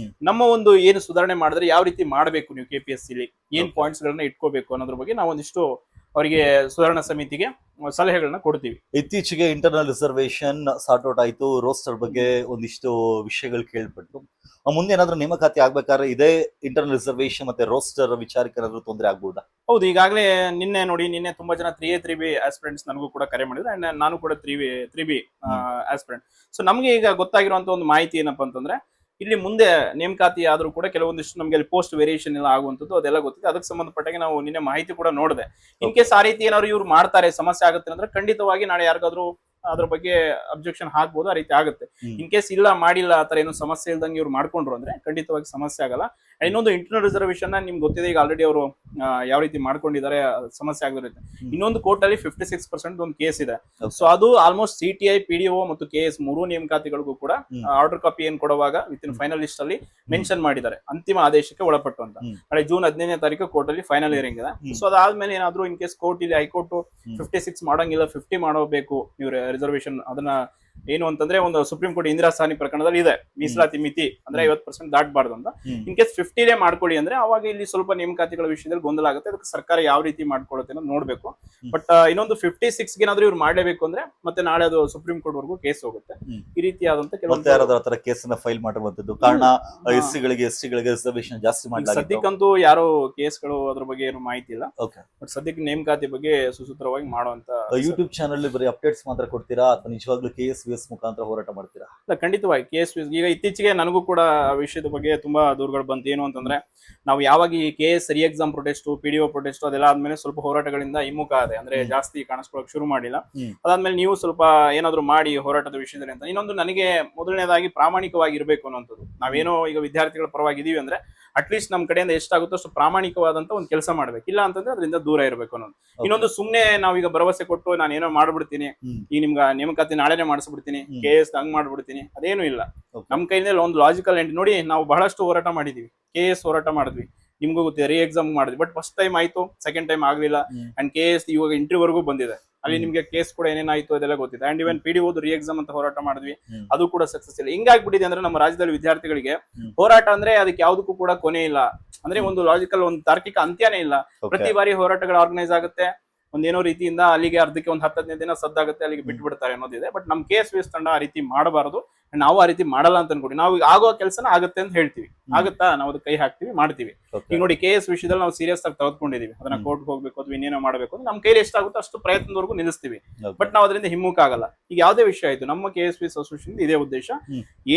ನಮ್ಮ ಒಂದು ಏನು ಸುಧಾರಣೆ ಮಾಡಿದ್ರೆ ಯಾವ ರೀತಿ ಮಾಡಬೇಕು, ನೀವು KPSC ಲಿ ಏನ್ ಪಾಯಿಂಟ್ಸ್ ಗಳನ್ನ ಇಟ್ಕೋಬೇಕು ಅನ್ನೋದ್ರ ಬಗ್ಗೆ ನಾವು ಒಂದಿಷ್ಟು ಅವರಿಗೆ ಸುಧಾರಣಾ ಸಮಿತಿಗೆ ಸಲಹೆಗಳನ್ನ ಕೊಡ್ತೀವಿ. ಇತ್ತೀಚೆಗೆ ಇಂಟರ್ನಲ್ ರಿಸರ್ವೇಶನ್ ಸಾರ್ಟ್ ಔಟ್ ಆಯ್ತು, ರೋಸ್ಟರ್ ಬಗ್ಗೆ ಒಂದಿಷ್ಟು ವಿಷಯಗಳು ಕೇಳ್ಪಟ್ಟು ಮುಂದೆ ಏನಾದ್ರೂ ನೇಮಕಾತಿ ಆಗ್ಬೇಕಾದ್ರೆ ಇದೇ ಇಂಟರ್ನಲ್ ರಿಸರ್ವೇಶನ್ ಮತ್ತೆ ರೋಸ್ಟರ್ ವಿಚಾರಕ್ಕೆ ಏನಾದ್ರೂ ತೊಂದರೆ ಆಗ್ಬಹುದಾ? ಹೌದು, ಈಗಾಗಲೇ ನಿನ್ನೆ ತುಂಬಾ ಜನ 3A 3B ಆಸ್ಪಿರೆಂಟ್ಸ್ ನನಗೂ ಕೂಡ ಕರೆ ಮಾಡಿದ್ರು. ಅಂಡ್ ನಾನು ಕೂಡ 3B ಆಸ್ಪಿರೆಂಟ್. ಸೊ ನಮ್ಗೆ ಈಗ ಗೊತ್ತಾಗಿರುವಂತ ಒಂದು ಮಾಹಿತಿ ಏನಪ್ಪಾ ಅಂತಂದ್ರೆ, ಇಲ್ಲಿ ಮುಂದೆ ನೇಮಕಾತಿ ಆದ್ರೂ ಕೂಡ ಕೆಲವೊಂದಿಷ್ಟು ನಮ್ಗೆ ಅಲ್ಲಿ ಪೋಸ್ಟ್ ವೇರಿಯೇಷನ್ ಎಲ್ಲ ಆಗುವಂತದ್ದು ಅದೆಲ್ಲ ಗೊತ್ತಿದೆ. ಅದಕ್ಕೆ ಸಂಬಂಧಪಟ್ಟಾಗ ನಾವು ನಿನ್ನೆ ಮಾಹಿತಿ ಕೂಡ ನೋಡಿದೆ. ಇನ್ ಕೇಸ್ ಆ ರೀತಿ ಏನಾದ್ರು ಇವ್ರು ಮಾಡ್ತಾರೆ, ಸಮಸ್ಯೆ ಆಗುತ್ತೆ ಅಂದ್ರೆ ಖಂಡಿತವಾಗಿ ನಾಳೆ ಯಾರಿಗಾದ್ರೂ ಅದ್ರ ಬಗ್ಗೆ ಅಬ್ಜೆಕ್ಷನ್ ಹಾಕ್ಬೋದು, ಆ ರೀತಿ ಆಗುತ್ತೆ. ಇನ್ ಕೇಸ್ ಇಲ್ಲ ಮಾಡಿಲ್ಲ, ಆತರ ಏನು ಸಮಸ್ಯೆ ಇಲ್ದಂಗೆ ಇವ್ರು ಮಾಡ್ಕೊಂಡ್ರು ಅಂದ್ರೆ ಖಂಡಿತವಾಗಿ ಸಮಸ್ಯೆ ಆಗಲ್ಲ. ಇನ್ನೊಂದು ಇಂಟರ್ನಲ್ ರಿಸರ್ವೇಶನ್ ನಿಮ್ಗೆ ಗೊತ್ತಿದೆ, ಈಗ ಆಲ್ರೆಡಿ ಅವರು ಯಾವ ರೀತಿ ಮಾಡ್ಕೊಂಡಿದ್ದಾರೆ, ಸಮಸ್ಯೆ ಆಗಿರುತ್ತೆ. ಇನ್ನೊಂದು ಕೋರ್ಟ್ ಅಲ್ಲಿ 56% ಒಂದು ಕೇಸ್ ಇದೆ. ಸೊ ಅದು ಆಲ್ಮೋಸ್ಟ್ CTI, PDO ಮತ್ತು KS 3 ನೇಮಕಾತಿಗಳಿಗೂ ಕೂಡ ಆರ್ಡರ್ ಕಾಪಿ ಏನ್ ಕೊಡುವಾಗ ವಿತಿನ್ ಫೈನಲ್ ಲಿಸ್ಟ್ ಅಲ್ಲಿ ಮೆನ್ಷನ್ ಮಾಡಿದ್ದಾರೆ, ಅಂತಿಮ ಆದೇಶಕ್ಕೆ ಒಳಪಟ್ಟು ಅಂತ. ನಾಳೆ ಜೂನ್ 15ನೇ ತಾರೀಕು ಕೋರ್ಟ್ ಅಲ್ಲಿ ಫೈನಲ್ ಹಿಯರಿಂಗ್ ಇದೆ. ಸೊ ಅದಾದ್ಮೇಲೆ ಏನಾದ್ರು ಇನ್ ಕೇಸ್ ಕೋರ್ಟ್ ಇಲ್ಲಿ ಹೈಕೋರ್ಟ್ 56 ಮಾಡಂಗಿಲ್ಲ, 50 ಮಾಡಬೇಕು ನೀವು ರಿಸರ್ವೇಶನ್, ಅದನ್ನ ಏನು ಅಂತಂದ್ರೆ ಒಂದು ಸುಪ್ರೀಂ ಕೋರ್ಟ್ ಇಂದಿರಾ ಸಾಹ್ನಿ ಪ್ರಕರಣದಲ್ಲಿ ಇದೆ, ಮೀಸಲಾತಿ ಮಿತಿ ಅಂದ್ರೆ 50% ದಾಟಬಾರ್ದು ಅಂತ. ಇನ್ ಕೇಸ್ 50 ಮಾಡ್ಕೊಳ್ಳಿ ಅಂದ್ರೆ ಅವಾಗ ಇಲ್ಲಿ ಸ್ವಲ್ಪ ನೇಮಕಾತಿಗಳ ವಿಷಯದಲ್ಲಿ ಗೊಂದಲ ಆಗುತ್ತೆ. ಅದಕ್ಕೆ ಸರ್ಕಾರ ಯಾವ ರೀತಿ ಮಾಡ್ಕೊಳ್ಳುತ್ತೆ ಅನ್ನೋದು ನೋಡ್ಬೇಕು. ಬಟ್ ಇನ್ನೊಂದು 56 ಏನಾದ್ರೂ ಇವ್ರು ಮಾಡ್ಲೇಬೇಕು ಅಂದ್ರೆ ಮತ್ತೆ ನಾಳೆ ಅದು ಸುಪ್ರೀಂ ಕೋರ್ಟ್ ವರೆಗೂ ಕೇಸ್ ಹೋಗುತ್ತೆ. ಈ ರೀತಿಯಾದಂತ ಕೆಲವೊಂದು ಕೇಸ್ ಫೈಲ್ ಮಾಡಿರುವಂತದ್ದು ಕಾರಣ SC-ಗಳಿಗೆ ರಿಸರ್ವೇಶನ್ ಜಾಸ್ತಿ ಮಾಡಲಾಗಿದೆ. ಸದ್ಯಕ್ಕಂತೂ ಯಾರು ಕೇಸ್ಗಳು ಅದ್ರ ಬಗ್ಗೆ ಏನು ಮಾಹಿತಿ ಇಲ್ಲ. ಬಟ್ ಸದ್ಯಕ್ಕೆ ನೇಮಕಾತಿ ಬಗ್ಗೆ ಸುಸೂತ್ರವಾಗಿ ಮಾಡುವಂತ ಯೂಟ್ಯೂಬ್ ಚಾನಲ್ ಬರೀ ಅಪ್ಡೇಟ್ಸ್ ಮಾತ್ರ ಕೊಡ್ತೀರಾ ಅಥವಾ ನಿಜವಾಗ್ಲೂ KSVS KSVS ಮುಖಾಂತರ ಹೋರಾಟ ಮಾಡ್ತೀರಾ? ಇಲ್ಲ, ಖಂಡಿತವಾಗಿ KSV ಈಗ ಇತ್ತೀಚೆಗೆ ನನಗೂ ಕೂಡ ಆ ವಿಷಯದ ಬಗ್ಗೆ ತುಂಬಾ ದೂರುಗಳು ಬಂತು. ಏನು ಅಂತಂದ್ರೆ, ನಾವು ಯಾವಾಗ ಈ KS ರಿ ಎಕ್ಸಾಮ್ ಪ್ರೊಟೆಸ್ಟ್, PDO ಪ್ರೊಟೆಸ್ಟ್ ಅದೆಲ್ಲ ಆದ್ಮೇಲೆ ಸ್ವಲ್ಪ ಹೋರಾಟಗಳಿಂದ ಹಿಮ್ಮುಖ ಆದೆ, ಅಂದ್ರೆ ಜಾಸ್ತಿ ಕಾಣಿಸ್ಕೊಳ್ಳೋಕೆ ಶುರು ಮಾಡಿಲ್ಲ. ಅದಾದ್ಮೇಲೆ ನೀವು ಸ್ವಲ್ಪ ಏನಾದ್ರು ಮಾಡಿ ಹೋರಾಟದ ವಿಷಯದಲ್ಲಿ ಅಂತ. ಇನ್ನೊಂದು, ನನಗೆ ಮೊದಲನೇದಾಗಿ ಪ್ರಾಮಾಣಿಕವಾಗಿ ಇರಬೇಕು ಅನ್ನೋಂಥದ್ದು. ನಾವೇನೋ ಈಗ ವಿದ್ಯಾರ್ಥಿಗಳ ಪರವಾಗಿ ಇದೀವಿ ಅಂದ್ರೆ ಅಟ್ಲೀಸ್ಟ್ ನಮ್ ಕಡೆಯಿಂದ ಎಷ್ಟಾಗುತ್ತೋ ಅಷ್ಟು ಪ್ರಾಮಾಣಿಕವಾದಂತ ಒಂದು ಕೆಲಸ ಮಾಡ್ಬೇಕು. ಇಲ್ಲ ಅಂತಂದ್ರೆ ಅದರಿಂದ ದೂರ ಇರಬೇಕು ಅನ್ನೋದು. ಇನ್ನೊಂದು, ಸುಮ್ನೆ ನಾವೀಗ ಭರವಸೆ ಕೊಟ್ಟು ನಾನು ಏನೋ ಮಾಡ್ಬಿಡ್ತೀನಿ, ಈ ನಿಮ್ಗೆ ನೇಮಕಾತಿ ನಾಳೆನೆ ಮಾಡಿಸ್ಬಿಡ್ತೀನಿ, KS ಹಂಗ್ ಮಾಡ್ಬಿಡ್ತೀನಿ, ಅದೇನು ಇಲ್ಲ. ನಮ್ ಕೈಯಿಂದ ಒಂದು ಲಾಜಿಕಲ್ ಎಂಡ್ ನೋಡಿ. ನಾವು ಬಹಳಷ್ಟು ಹೋರಾಟ ಮಾಡಿದೀವಿ, KS ಹೋರಾಟ ಮಾಡಿದ್ವಿ, ನಿಮ್ಗೂ ಗೊತ್ತಿದೆ, ರಿ ಎಕ್ಸಾಮ್ ಮಾಡಿದ್ವಿ. ಬಟ್ ಫಸ್ಟ್ ಟೈಮ್ ಆಯ್ತು, ಸೆಕೆಂಡ್ ಟೈಮ್ ಆಗ್ಲಿಲ್ಲ. ಅಂಡ್ KS ಇವಾಗ ಇಂಟರ್ವ್ಯೂವರೆಗೂ ಬಂದಿದೆ, ಅಲ್ಲಿ ನಿಮ್ಗೆ ಕೇಸ್ ಕೂಡ ಏನೇನಾಯ್ತು ಅದೆಲ್ಲ ಗೊತ್ತಿದೆ. ಅಂಡ್ ಇವನ್ PDO ರಿ ಎಕ್ಸಾಮ್ ಅಂತ ಹೋರಾಟ ಮಾಡಿದ್ವಿ, ಅದು ಕೂಡ ಸಕ್ಸಸ್ ಇಲ್ಲ. ಹಿಂಗಾಗ್ಬಿಟ್ಟಿದೆ ಅಂದ್ರೆ ನಮ್ಮ ರಾಜ್ಯದಲ್ಲಿ ವಿದ್ಯಾರ್ಥಿಗಳಿಗೆ ಹೋರಾಟ ಅಂದ್ರೆ ಅದಕ್ಕೆ ಯಾವ್ದಕ್ಕೂ ಕೂಡ ಕೊನೆ ಇಲ್ಲ, ಅಂದ್ರೆ ಒಂದು ಲಾಜಿಕಲ್, ಒಂದು ತಾರ್ಕಿಕ ಅಂತ್ಯನೇ ಇಲ್ಲ. ಪ್ರತಿ ಬಾರಿ ಹೋರಾಟಗಳು ಆರ್ಗನೈಸ್ ಆಗುತ್ತೆ, ಒಂದೇನೋ ರೀತಿಯಿಂದ ಅಲ್ಲಿಗೆ ಅರ್ಧಕ್ಕೆ ಒಂದು 10-15 ದಿನ ಸದ್ದಾಗುತ್ತೆ, ಅಲ್ಲಿಗೆ ಬಿಟ್ಟು ಬಿಡ್ತಾರೆ ಅನ್ನೋದಿದೆ. ಬಟ್ ನಮ್ KSVS ತಂಡ ಆ ರೀತಿ ಮಾಡಬಾರದು, ನಾವು ಆ ರೀತಿ ಮಾಡಲ್ಲ ಅಂತ ಅನ್ಕೊಡಿ. ನಾವು ಆಗೋ ಕೆಲಸನ ಆಗುತ್ತೆ ಅಂತ ಹೇಳ್ತೀವಿ, ಆಗುತ್ತಾ ನಾವು ಅದಕ್ಕೆ ಕೈ ಹಾಕ್ತಿವಿ, ಮಾಡ್ತೀವಿ. ಈಗ ನೋಡಿ, KS ವಿಷಯದಲ್ಲಿ ನಾವು ಸೀರಿಯಸ್ ಆಗಿ ತೆಗೆದುಕೊಂಡಿದೀವಿ, ಅದನ್ನ ಕೋರ್ಟ್ಗೆ ಹೋಗ್ಬೇಕು ಅಥವಾ ಇನ್ನೇನೋ ಮಾಡಬೇಕು ಅಂತ ನಮ್ಮ ಕೈಲಿ ಎಷ್ಟಾಗುತ್ತೋ ಅಷ್ಟು ಪ್ರಯತ್ನದವರೆಗೂ ನಿಲ್ಲಿಸ್ತೀವಿ. ಬಟ್ ನಾವು ಅದರಿಂದ ಹಿಮ್ಮುಖ ಆಗಲ್ಲ. ಈಗ ಯಾವ್ದೇ ವಿಷಯ ಆಯ್ತು, ನಮ್ಮ KSVS ಅಸೋಸಿಯೇಷನ್ ಇದೇ ಉದ್ದೇಶ,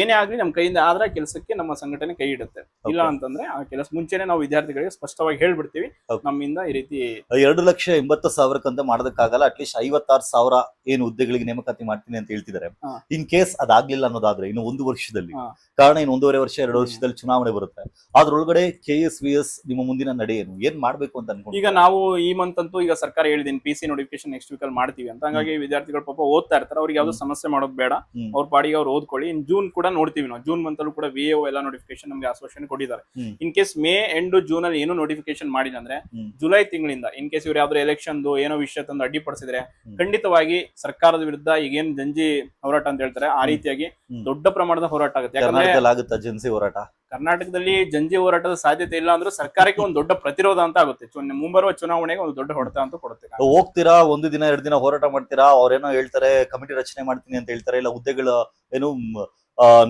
ಏನೇ ಆಗ್ಲಿ ನಮ್ಮ ಕೈಯಿಂದ ಆದ್ರೆ ಕೆಲಸಕ್ಕೆ ನಮ್ಮ ಸಂಘಟನೆ ಕೈ ಇಡುತ್ತೆ. ಇಲ್ಲ ಅಂತಂದ್ರೆ ಆ ಕೆಲಸ ಮುಂಚೆನೆ ನಾವು ವಿದ್ಯಾರ್ಥಿಗಳಿಗೆ ಸ್ಪಷ್ಟವಾಗಿ ಹೇಳ್ಬಿಡ್ತೀವಿ, ನಮ್ಮಿಂದ ಈ ರೀತಿ 2,80,000 ಮಾಡೋದಕ್ಕಾಗಲ್ಲ, ಅಟ್ಲೀಸ್ಟ್ 56,000 ಏನು ಹುದ್ದೆಗಳಿಗೆ ನೇಮಕಾತಿ ಮಾಡ್ತೀನಿ ಅಂತ ಹೇಳ್ತಿದ್ದಾರೆ. ಇನ್ ಕೇಸ್ ಅದಾಗ್ಲಿಲ್ಲ ಅನ್ನೋದಾದ್ರೆ ಇನ್ನು 1 ವರ್ಷದಲ್ಲಿ, ಕಾರಣ ಇನ್ನು 1.5 ವರ್ಷ 2 ವರ್ಷದಲ್ಲಿ ಚುನಾವಣೆ ಬರುತ್ತೆ, ಅದ್ರೊಳಗಡೆ KSVS ನಿಮ್ಮ ಮುಂದಿನ ನಡೆ ಏನು, ಏನ್ ಮಾಡ್ಬೇಕು ಅಂತ ಅನ್ಕೊಂಡು? ಈಗ ನಾವು ಈ ಮಂತ್ ಅಂತೂ ಈಗ ಸರ್ಕಾರ ಹೇಳಿದೀನಿ, PC ನೋಟಿಫಿಕೇಶನ್ ನೆಕ್ಸ್ಟ್ ವೀಕ್ ಅಲ್ಲಿ ಮಾಡ್ತೀವಿ ಅಂತ. ಹಂಗಾಗಿ ವಿದ್ಯಾರ್ಥಿಗಳು ಪಾಪ ಓದ್ತಾ ಇರ್ತಾರೆ, ಅವ್ರಿಗೆ ಯಾವ್ದು ಸಮಸ್ಯೆ ಮಾಡೋದು ಬೇಡ, ಅವ್ರ ಪಾಡಿಗೆ ಅವ್ರು ಓದ್ಕೊಳ್ಳಿ. ಇನ್ ಜೂನ್ ಕೂಡ ನೋಡ್ತೀವಿ ನಾವು, ಜೂನ್ ಮಂತ್ ಅಲ್ಲೂ ಕೂಡ VAO ಎಲ್ಲ ನೋಟಿಫಿಕೇಶನ್ ನಮಗೆ ಆಶ್ವಾಸನೆ ಕೊಟ್ಟಿದ್ದಾರೆ. In case May end June ಅಲ್ಲಿ ಏನು ನೋಟಿಫಿಕೇಶನ್ ಮಾಡಿಲ್ಲ ಅಂದ್ರೆ ಜುಲೈ ತಿಂಗಳಿಂದ ಇನ್ ಕೇಸ್ ಇವ್ರು ಯಾವ್ದು ಎಲೆಕ್ಷನ್ ಏನೋ ವಿಷಯ ತಂದು ಅಡ್ಡಿಪಡಿಸಿದ್ರೆ ಖಂಡಿತವಾಗಿ ಸರ್ಕಾರದ ವಿರುದ್ಧ ಈಗೇನ್ ಜಂಜಿ ಹೋರಾಟ ಅಂತ ಹೇಳ್ತಾರೆ, ಆ ರೀತಿಯಾಗಿ ದೊಡ್ಡ ಪ್ರಮಾಣದ ಹೋರಾಟ ಆಗುತ್ತೆ. ಯಾಕಂದ್ರೆ ಜಂಜಿ ಹೋರಾಟ ಕರ್ನಾಟಕದಲ್ಲಿ ಜಂಜಿ ಹೋರಾಟದ ಸಾಧ್ಯತೆ ಇಲ್ಲ ಅಂದ್ರೆ ಸರ್ಕಾರಕ್ಕೆ ಒಂದು ದೊಡ್ಡ ಪ್ರತಿರೋಧ ಅಂತ ಆಗುತ್ತೆ. ಮುಂಬರುವ ಚುನಾವಣೆಗೆ ಒಂದು ದೊಡ್ಡ ಹೊಡೆತ ಅಂತ ಕೊಡುತ್ತೆ. ಹೋಗ್ತೀರಾ, 1 ದಿನ 2 ದಿನ ಹೋರಾಟ ಮಾಡ್ತೀರಾ, ಅವ್ರೇನೋ ಹೇಳ್ತಾರೆ ಕಮಿಟಿ ರಚನೆ ಮಾಡ್ತೀನಿ ಅಂತ ಹೇಳ್ತಾರೆ, ಇಲ್ಲ ಹುದ್ದೆಗಳ ಏನು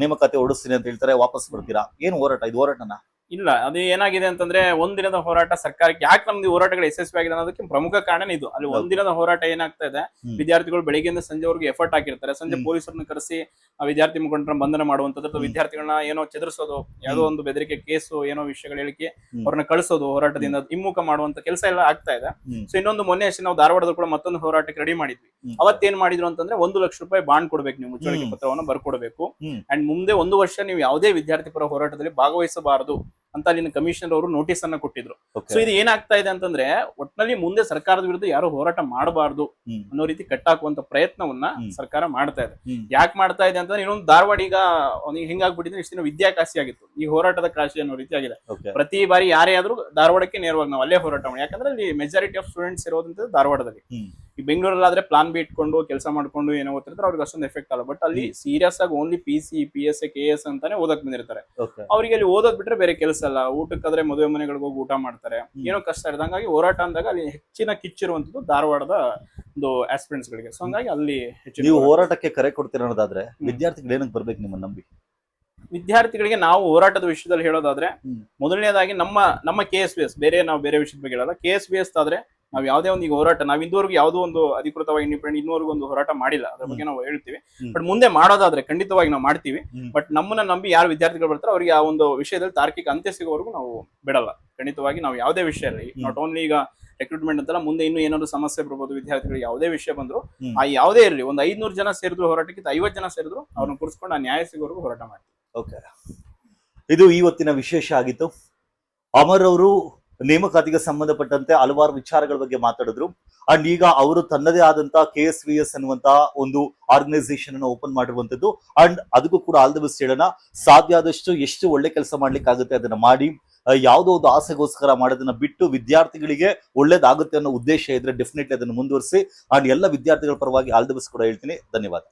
ನೇಮಕಾತಿ ಹೊಡಿಸ್ತೀನಿ ಅಂತ ಹೇಳ್ತಾರೆ, ವಾಪಸ್ ಬರ್ತೀರಾ. ಏನು ಹೋರಾಟ ಇದು? ಹೋರಾಟನ ಇಲ್ಲ, ಅದು ಏನಾಗಿದೆ ಅಂತಂದ್ರೆ, ಒಂದಿನದ ಹೋರಾಟ ಸರ್ಕಾರಕ್ಕೆ ಯಾಕೆ ನಮ್ದು ಹೋರಾಟಗಳು ಯಶಸ್ವಿ ಆಗಿದೆ ಅನ್ನೋದಕ್ಕೆ ಪ್ರಮುಖ ಕಾರಣ ಇದು. ಅಲ್ಲಿ ಒಂದಿನದ ಹೋರಾಟ ಏನಾಗ್ತಾ ಇದೆ, ವಿದ್ಯಾರ್ಥಿಗಳು ಬೆಳಗ್ಗೆಯಿಂದ ಸಂಜೆವರೆಗೂ ಎಫರ್ಟ್ ಹಾಕಿರ್ತಾರೆ, ಸಂಜೆ ಪೊಲೀಸರನ್ನ ಕರೆಸಿ ವಿದ್ಯಾರ್ಥಿ ಮುಖಂಡರನ್ನ ಬಂಧನ ಮಾಡುವಂತದ್ದು, ವಿದ್ಯಾರ್ಥಿಗಳನ್ನ ಏನೋ ಚದುರಿಸೋದು, ಯಾವುದೋ ಒಂದು ಬೆದರಿಕೆ ಕೇಸು ಏನೋ ವಿಷಯಗಳು ಹೇಳಿಕೆ ಅವ್ರನ್ನ ಕಳಿಸೋದು, ಹೋರಾಟದಿಂದ ಹಿಮ್ಮುಖ ಮಾಡುವಂತ ಕೆಲಸ ಎಲ್ಲ ಆಗ್ತಾ ಇದೆ. ಸೊ ಇನ್ನೊಂದು, ಮೊನ್ನೆ ಅಷ್ಟೇ ನಾವು ಧಾರವಾಡದಲ್ಲಿ ಕೂಡ ಮತ್ತೊಂದು ಹೋರಾಟಕ್ಕೆ ರೆಡಿ ಮಾಡಿದ್ವಿ. ಅವತ್ತೇನ್ ಮಾಡಿದ್ರು ಅಂತಂದ್ರೆ, 1 ಲಕ್ಷ ರೂಪಾಯಿ ಬಾಂಡ್ ಕೊಡ್ಬೇಕು, ನೀವು ಮುಚ್ಚಳಿಕೆ ಪತ್ರವನ್ನು ಬರ್ಕೊಡ್ಬೇಕು. ಅಂಡ್ ಮುಂದೆ 1 ವರ್ಷ ನೀವು ಯಾವುದೇ ವಿದ್ಯಾರ್ಥಿ ಪರ ಹೋರಾಟದಲ್ಲಿ ಭಾಗವಹಿಸಬಾರದು ಅಂತ ಅಲ್ಲಿನ ಕಮಿಷನರ್ ಅವರು ನೋಟಿಸ್ ಅನ್ನ ಕೊಟ್ಟಿದ್ರು. ಸೊ ಇದು ಏನಾಗ್ತಾ ಇದೆ ಅಂತಂದ್ರೆ, ಒಟ್ಟಿನಲ್ಲಿ ಮುಂದೆ ಸರ್ಕಾರದ ವಿರುದ್ಧ ಯಾರು ಹೋರಾಟ ಮಾಡಬಾರ್ದು ಅನ್ನೋ ರೀತಿ ಕಟ್ಟಾಕುವಂತ ಪ್ರಯತ್ನವನ್ನ ಸರ್ಕಾರ ಮಾಡ್ತಾ ಇದೆ. ಯಾಕೆ ಮಾಡ್ತಾ ಇದೆ ಅಂತಂದ್ರೆ, ಇನ್ನೊಂದು ಧಾರವಾಡ ಈಗ ಹಿಂಗಾಗ್ಬಿಟ್ಟಿದ್ರೆ, ಇಷ್ಟು ದಿನ ವಿದ್ಯಾಕಾಶಿ ಆಗಿತ್ತು, ಈ ಹೋರಾಟದ ಕಾಶಿ ಅನ್ನೋ ರೀತಿ ಆಗಿದೆ. ಪ್ರತಿ ಬಾರಿ ಯಾರೇ ಆದ್ರೂ ಧಾರವಾಡಕ್ಕೆ ನೇರವಾಗಿ ನಾವು ಅಲ್ಲೇ ಹೋರಾಟ ಮಾಡಿ, ಯಾಕಂದ್ರೆ ಅಲ್ಲಿ ಮೆಜಾರಿಟಿ ಆಫ್ ಸ್ಟೂಡೆಂಟ್ಸ್ ಇರೋದಂತ ಧಾರವಾಡದಲ್ಲಿ. ಈ ಬೆಂಗಳೂರಲ್ಲಾದ್ರೆ ಪ್ಲಾನ್ ಬಿ ಇಟ್ಕೊಂಡು ಕೆಲಸ ಮಾಡ್ಕೊಂಡು ಏನೋ ಓದ್ತಿರ್ತಾರೆ, ಅವ್ರಿಗೆ ಅಷ್ಟೊಂದು ಎಫೆಕ್ಟ್ ಅಲ್ಲ. ಬಟ್ ಅಲ್ಲಿ ಸೀರಿಯಸ್ ಆಗಿ ಓನ್ಲಿ PC, PSA, KS ಅಂತಾನೆ ಓದಕ್ ಬಂದಿರ್ತಾರೆ. ಅವ್ರಿಗೆ ಅಲ್ಲಿ ಓದೋದ್ ಬಿಟ್ರೆ ಬೇರೆ ಕೆಲಸ ಅಲ್ಲ. ಊಟಕ್ಕಾದ್ರೆ ಮದುವೆ ಮನೆಗಳಿಗೆ ಹೋಗಿ ಊಟ ಮಾಡ್ತಾರೆ, ಏನೋ ಕಷ್ಟ ಇರೋದು. ಹಂಗಾಗಿ ಹೋರಾಟ ಅಂದಾಗ ಅಲ್ಲಿ ಹೆಚ್ಚಿನ ಕಿಚ್ಚಿರುವಂತದ್ದು ಧಾರವಾಡದ ಒಂದು ಆಸ್ಪಿರೆಂಟ್ಸ್ ಗಳಿಗೆ. ಸೊ ಹಂಗಾಗಿ ಅಲ್ಲಿ ನೀವು ಹೋರಾಟಕ್ಕೆ ಕರೆ ಕೊಡ್ತೀರ ಅನ್ನೋದಾದ್ರೆ ವಿದ್ಯಾರ್ಥಿಗಳು ಏನಕ್ಕೆ ಬರ್ಬೇಕು ನಿಮ್ಮ ನಂಬಿ? ವಿದ್ಯಾರ್ಥಿಗಳಿಗೆ ನಾವು ಹೋರಾಟದ ವಿಷಯದಲ್ಲಿ ಹೇಳೋದಾದ್ರೆ, ಮೊದಲನೇದಾಗಿ ನಮ್ಮ KSVS, ನಾವು ಬೇರೆ ವಿಷಯದ ಬಗ್ಗೆ ಹೇಳಲ್ಲ, KSVS ಆದ್ರೆ ನಾವ್ ಯಾವ್ದೇ ಒಂದು ಈಗ ಹೋರಾಟ, ನಾವ್ ಇಂದುವರೆಗೂ ಯಾವ್ದೋ ಒಂದು ಅಧಿಕೃತವಾಗಿ ಇಂಡಿಪೆಂಡೆಂಟ್ ಇನ್ನೂವರೆಗೂ ಒಂದು ಹೋರಾಟ ಮಾಡಿಲ್ಲ, ಅದ್ರ ಬಗ್ಗೆ ನಾವು ಹೇಳ್ತೀವಿ. ಬಟ್ ಮುಂದೆ ಮಾಡೋದಾದ್ರೆ ಖಂಡಿತವಾಗಿ ನಾವು ಮಾಡ್ತೀವಿ. ಬಟ್ ನಮ್ಮನ್ನ ನಂಬಿ ಯಾರು ವಿದ್ಯಾರ್ಥಿಗಳು ಬರ್ತಾರೆ ಅವ್ರಿಗೆ ಆ ಒಂದು ವಿಷಯದಲ್ಲಿ ತಾರ್ಕಿಕ ಅಂತ್ಯ ಸಿಗೋವರೆಗೂ ನಾವು ಬಿಡಲ್ಲ. ಖಂಡಿತವಾಗಿ ನಾವು ಯಾವ್ದೇ ವಿಷಯ ಇರಲಿ, ನಾಟ್ ಓನ್ಲಿ ಈಗ ರಿಕ್ರೂಟ್ಮೆಂಟ್ ಅಂತಲ್ಲ, ಮುಂದೆ ಇನ್ನೂ ಏನಾದ್ರು ಸಮಸ್ಯೆ ಬರ್ಬೋದು ವಿದ್ಯಾರ್ಥಿಗಳಿಗೆ, ಯಾವುದೇ ವಿಷಯ ಬಂದ್ರು ಆ ಯಾವುದೇ ಇರಲಿ, ಒಂದು 500 ಜನ ಸೇರಿದ್ರು ಹೋರಾಟಕ್ಕೆ, 50 ಜನ ಸೇರಿದ್ರು ಅವ್ರನ್ನ ಕೂರಿಸ್ಕೊಂಡು ಆ ನ್ಯಾಯ ಸಿಗೋವರೆಗೂ ಹೋರಾಟ ಮಾಡ್ತೀವಿ. ಓಕೆ, ಇದು ಇವತ್ತಿನ ವಿಶೇಷ ಆಗಿತ್ತು. ಅಮರ್ ಅವರು ನೇಮಕಾತಿಗೆ ಸಂಬಂಧಪಟ್ಟಂತೆ ಹಲವಾರು ವಿಚಾರಗಳ ಬಗ್ಗೆ ಮಾತಾಡಿದ್ರು. ಅಂಡ್ ಈಗ ಅವರು ತನ್ನದೇ ಆದಂತಹ KSVS ಅನ್ನುವಂತಹ ಒಂದು ಆರ್ಗನೈಸೇಷನ್ ಅನ್ನು ಓಪನ್ ಮಾಡಿರುವಂತದ್ದು. ಅಂಡ್ ಅದಕ್ಕೂ ಕೂಡ ಆಲ್ ದಿ ಬೆಸ್ಟ್ ಹೇಳೋಣ. ಸಾಧ್ಯ ಆದಷ್ಟು ಎಷ್ಟು ಒಳ್ಳೆ ಕೆಲಸ ಮಾಡ್ಲಿಕ್ಕೆ ಆಗುತ್ತೆ ಅದನ್ನ ಮಾಡಿ, ಯಾವುದೋ ಒಂದು ಆಸೆಗೋಸ್ಕರ ಮಾಡೋದನ್ನ ಬಿಟ್ಟು ವಿದ್ಯಾರ್ಥಿಗಳಿಗೆ ಒಳ್ಳೇದಾಗುತ್ತೆ ಅನ್ನೋ ಉದ್ದೇಶ ಇದ್ರೆ ಡೆಫಿನೆಟ್ಲಿ ಅದನ್ನು ಮುಂದುವರಿಸಿ. ಅಂಡ್ ಎಲ್ಲ ವಿದ್ಯಾರ್ಥಿಗಳ ಪರವಾಗಿ ಆಲ್ ದಿ ಬೆಸ್ಟ್ ಕೂಡ ಹೇಳ್ತೀನಿ. ಧನ್ಯವಾದ.